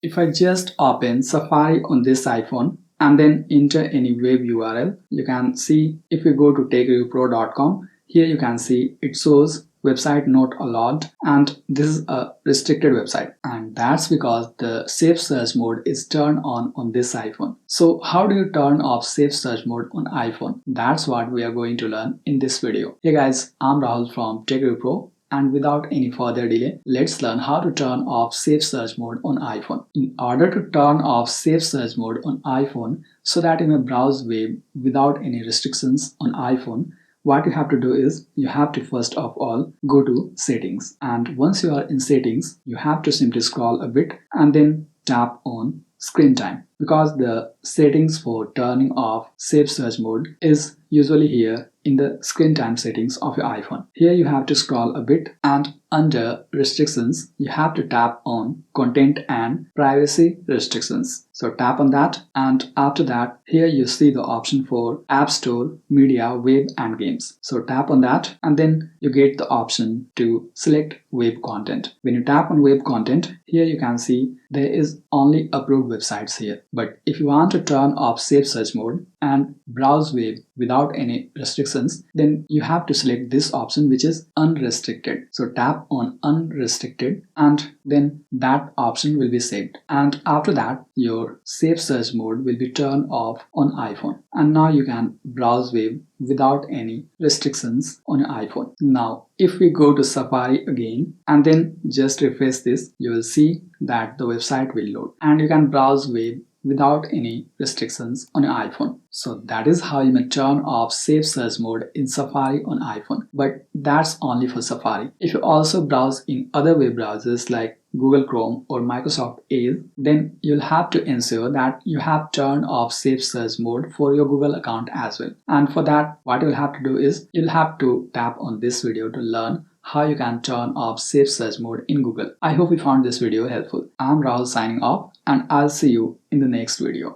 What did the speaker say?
If I just open Safari on this iPhone and then enter any web URL, you can see if we go to TechReviewPro.com, here you can see it shows website not allowed, and this is a restricted website, and that's because the safe search mode is turned on this iPhone. So how do you turn off safe search mode on iPhone? That's what we are going to learn in this video. Hey guys, I'm Rahul from TechReviewPro. And without any further delay, let's learn how to turn off Safe Search Mode on iPhone. In order to turn off Safe Search Mode on iPhone so that you may browse web without any restrictions on iPhone, what you have to do is you have to first of all go to Settings. And once you are in Settings, you have to simply scroll a bit and then tap on Screen Time, because the settings for turning off Safe Search Mode is usually here in the screen time settings of your iPhone. Here you have to scroll a bit, and under restrictions you have to tap on content and privacy restrictions. So tap on that, and after that here you see the option for App Store, Media, Web and Games. So tap on that and then you get the option to select web content. When you tap on web content, here you can see there is only approved websites here. But if you want to turn off Safe Search Mode and browse web without any restrictions, then you have to select this option, which is unrestricted. So tap on unrestricted and then that option will be saved, and after that your Safe Search Mode will be turned off on iPhone, and now you can browse web without any restrictions on your iPhone. Now if we go to Safari again and then just refresh this, you will see that the website will load and you can browse web without any restrictions on your iPhone. So that is how you may turn off Safe Search Mode in Safari on iPhone. But that's only for Safari. If you also browse in other web browsers like Google Chrome or Microsoft Edge, then you'll have to ensure that you have turned off Safe Search Mode for your Google account as well. And for that, what you'll have to do is you'll have to tap on this video to learn how you can turn off Safe Search Mode in Google. I hope you found this video helpful. I'm Rahul signing off, and I'll see you in the next video.